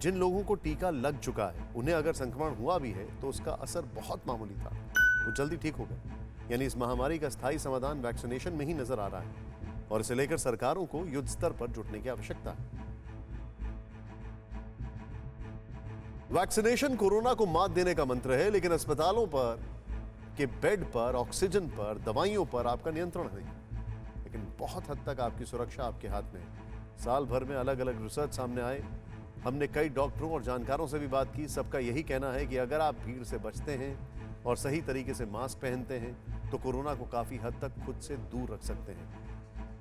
जिन लोगों को टीका लग चुका है उन्हें अगर संक्रमण हुआ भी है तो उसका असर बहुत मामूली था, वो जल्दी ठीक हो गए। यानी इस महामारी का स्थायी समाधान वैक्सीनेशन में ही नजर आ रहा है और इसे लेकर सरकारों को युद्ध स्तर पर जुटने की आवश्यकता है। वैक्सीनेशन कोरोना को मात देने का मंत्र है, लेकिन अस्पतालों पर के बेड पर, ऑक्सीजन पर, दवाइयों पर आपका नियंत्रण नहीं। लेकिन बहुत हद तक आपकी सुरक्षा आपके हाथ में है। साल भर में अलग अलग रिसर्च सामने आए, हमने कई डॉक्टरों और जानकारों से भी बात की। सबका यही कहना है कि अगर आप भीड़ से बचते हैं और सही तरीके से मास्क पहनते हैं तो कोरोना को काफी हद तक खुद से दूर रख सकते हैं।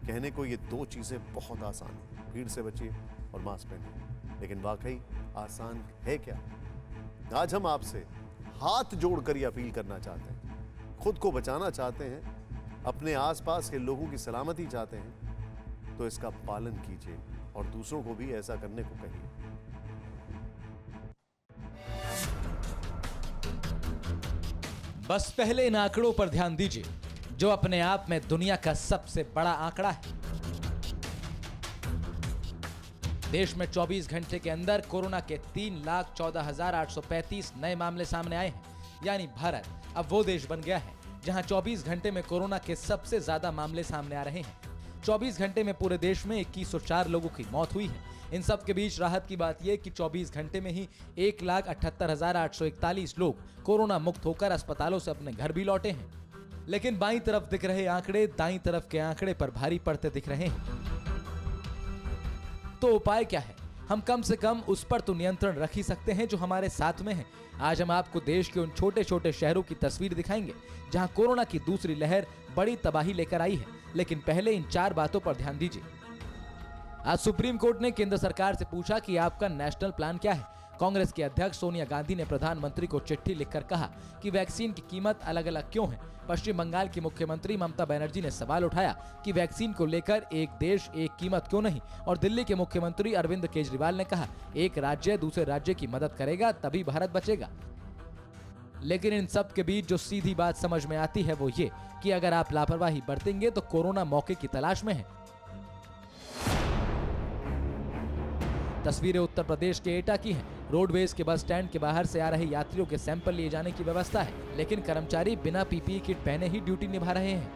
कहने को ये दो चीजें बहुत आसान है, भीड़ से बचिए और मास्क पहनिए, लेकिन वाकई आसान है क्या? आज हम आपसे हाथ जोड़कर ये अपील करना चाहते हैं। खुद को बचाना चाहते हैं, अपने आसपास के लोगों की सलामती चाहते हैं, तो इसका पालन कीजिए और दूसरों को भी ऐसा करने को कहिए। बस पहले इन आंकड़ों पर ध्यान दीजिए, जो अपने आप में दुनिया का सबसे बड़ा आंकड़ा है। देश में 24 घंटे के अंदर कोरोना के 3,14,835 नए मामले सामने आए हैं। यानी भारत अब वो देश बन गया है जहां 24 घंटे में कोरोना के सबसे ज्यादा मामले सामने आ रहे हैं। 24 घंटे में पूरे देश में 2104 लोगों की मौत हुई है। इन सब के बीच राहत की बात यह कि 24 घंटे में ही 1,78,841 लोग कोरोना मुक्त होकर अस्पतालों से अपने घर भी लौटे हैं। लेकिन बाईं तरफ दिख रहे आंकड़े दाईं तरफ के आंकड़े पर भारी पड़ते दिख रहे हैं। तो उपाय क्या है? हम कम से कम उस पर तो नियंत्रण रख ही सकते हैं जो हमारे साथ में है। आज हम आपको देश के उन छोटे छोटे शहरों की तस्वीर दिखाएंगे जहां कोरोना की दूसरी लहर बड़ी तबाही लेकर आई है। लेकिन पहले इन 4 बातों पर ध्यान दीजिए। आज सुप्रीम कोर्ट ने केंद्र सरकार से पूछा कि आपका नेशनल प्लान क्या है। कांग्रेस की अध्यक्ष सोनिया गांधी ने प्रधानमंत्री को चिट्ठी लिखकर कहा कि वैक्सीन की कीमत अलग अलग क्यों है। पश्चिम बंगाल की मुख्यमंत्री ममता बनर्जी ने सवाल उठाया कि वैक्सीन को लेकर एक देश एक कीमत क्यों नहीं। और दिल्ली के मुख्यमंत्री अरविंद केजरीवाल ने कहा, एक राज्य दूसरे राज्य की मदद करेगा तभी भारत बचेगा। लेकिन इन सब के बीच जो सीधी बात समझ में आती है वो ये कि अगर आप लापरवाही बरतेंगे तो कोरोना मौके की तलाश में है। तस्वीरें उत्तर प्रदेश के एटा की हैं। रोडवेज के बस स्टैंड के बाहर से आ रहे यात्रियों के सैंपल लिए जाने की व्यवस्था है, लेकिन कर्मचारी बिना पीपीई किट पहने ही ड्यूटी निभा रहे हैं।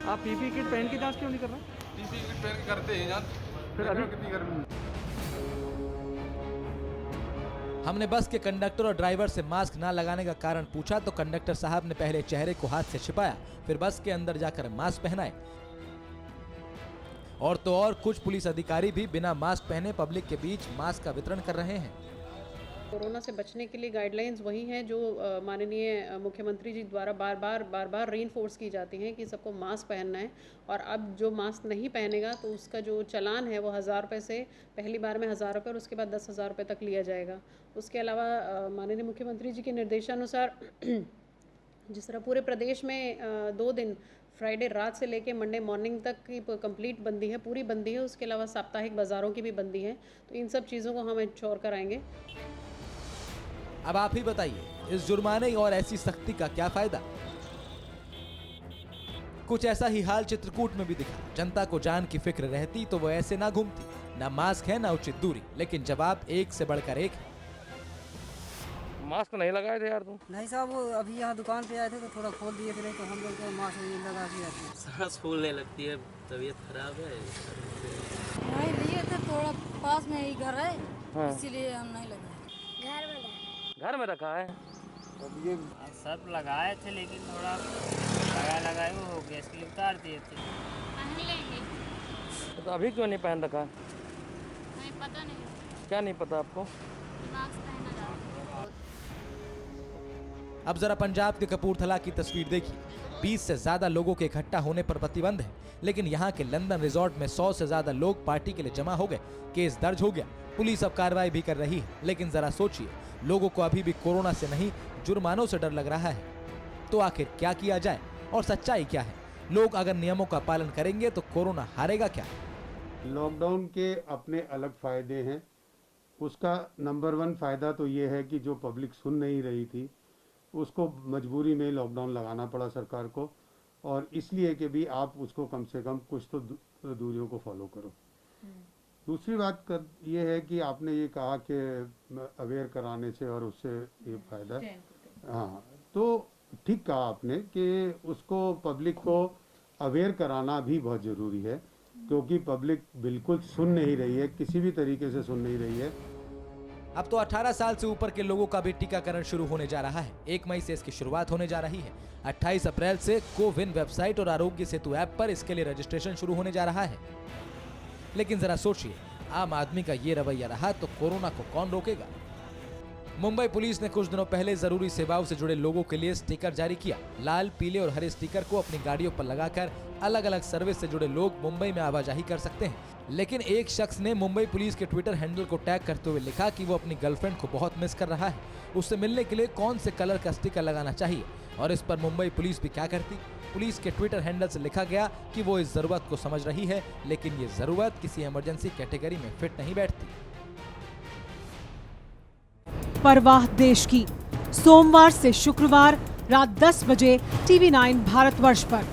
आप पीपीई किट पहन के जांच क्यों नहीं कर रहे? पीपीई किट पहन के करते हैं जांच। फिर अभी कितनी गर्मी? हमने बस के कंडक्टर और ड्राइवर से मास्क ना लगाने का कारण पूछा तो कंडक्टर साहब ने पहले चेहरे को हाथ से छिपाया, फिर बस के अंदर जाकर मास्क पहनाए। और तो और कुछ पुलिस अधिकारी भी बिना मास्क पहने पब्लिक के बीच मास्क का वितरण कर रहे हैं। कोरोना से बचने के लिए गाइडलाइंस वही हैं जो माननीय मुख्यमंत्री जी द्वारा बार बार रीइंफोर्स की जाती हैं कि सबको मास्क पहनना है। और अब जो मास्क नहीं पहनेगा तो उसका जो चालान है वो 1000 रुपये से पहली बार में 1000 रुपये और उसके बाद 10,000 रुपये तक लिया जाएगा। उसके अलावा माननीय मुख्यमंत्री जी के निर्देशानुसार जिस तरह पूरे प्रदेश में 2 दिन फ्राइडे रात से लेके मंडे मॉर्निंग तक की कंप्लीट बंदी है, पूरी बंदी है। उसके अलावा साप्ताहिक बाज़ारों की भी बंदी है। तो इन सब चीज़ों को हम इंश्योर कराएंगे। अब आप ही बताइए, इस जुर्माने और ऐसी सख्ती का क्या फायदा? कुछ ऐसा ही हाल चित्रकूट में भी दिखा। जनता को जान की फिक्र रहती तो वो ऐसे ना घूमती। ना मास्क है ना उचित दूरी, लेकिन जवाब एक से बढ़कर एक है। मास्क नहीं लगाए थे यार तुम? नहीं साहब, वो अभी यहाँ दुकान पे आए थे तो थोड़ा खोल दिए थे, तो हम लोग तो मास्क नहीं लगा के आते। सांस फूलने लगती है, तबीयत खराब है। नहीं लिए थे, थोड़ा पास में ही घर है। हाँ। इसीलिए हम नहीं लगे। घर में रखा है। अब ये सब लगाए थे लेकिन थोड़ा लगाए वो हो गया, इसके लिए उतार दिए थे। पहन लेंगे। तो अभी क्यों नहीं पहन रखा? नहीं पता नहीं। क्या नहीं पता आपको? मास्क पहना जाता है। अब जरा पंजाब के कपूरथला की तस्वीर देखिए। 20 से ज्यादा लोगों के इकट्ठा होने पर प्रतिबंध है, लेकिन यहाँ के लंदन रिजॉर्ट में 100 से ज्यादा लोग पार्टी के लिए जमा हो गए। केस दर्ज हो गया, पुलिस अब कार्रवाई भी कर रही है। लेकिन जरा सोचिए, लोगों को अभी भी कोरोना से नहीं जुर्मानों से डर लग रहा है। तो आखिर क्या किया जाए और सच्चाई क्या है? लोग अगर नियमों का पालन करेंगे तो कोरोना हारेगा क्या? लॉकडाउन के अपने अलग फायदे हैं। उसका नंबर 1 फायदा तो ये है कि जो पब्लिक सुन नहीं रही थी उसको मजबूरी में लॉकडाउन लगाना पड़ा सरकार को, और इसलिए कि भी आप उसको कम से कम कुछ तो दूरियों को फॉलो करो। दूसरी बात ये है कि आपने ये कहा कि अवेयर कराने से और उससे ये फायदा, हाँ, तो ठीक कहा आपने कि उसको पब्लिक को अवेयर कराना भी बहुत ज़रूरी है, क्योंकि पब्लिक बिल्कुल सुन नहीं रही है, किसी भी तरीके से सुन नहीं रही है। अब तो 18 साल से ऊपर के लोगों का भी टीकाकरण शुरू होने जा रहा है। 1 मई से इसकी शुरुआत होने जा रही है। 28 अप्रैल से कोविन वेबसाइट और आरोग्य सेतु ऐप पर इसके लिए रजिस्ट्रेशन शुरू होने जा रहा है। लेकिन जरा सोचिए, आम आदमी का ये रवैया रहा तो कोरोना को कौन रोकेगा? मुंबई पुलिस ने कुछ दिनों पहले जरूरी सेवाओं से जुड़े लोगों के लिए स्टिकर जारी किया। लाल, पीले और हरे स्टिकर को अपनी गाड़ियों पर लगाकर अलग अलग सर्विस से जुड़े लोग मुंबई में आवाजाही कर सकते हैं। लेकिन एक शख्स ने मुंबई पुलिस के ट्विटर हैंडल को टैग करते हुए लिखा कि वो अपनी गर्लफ्रेंड को बहुत मिस कर रहा है, उससे मिलने के लिए कौन से कलर का स्टिकर लगाना चाहिए और इस पर मुंबई पुलिस भी क्या करती। पुलिस के ट्विटर हैंडल से लिखा गया कि वो इस जरूरत को समझ रही है, लेकिन ये जरूरत किसी इमरजेंसी कैटेगरी में फिट नहीं बैठती। परवाह देश की, सोमवार से शुक्रवार रात 10 बजे TV9 भारतवर्ष पर।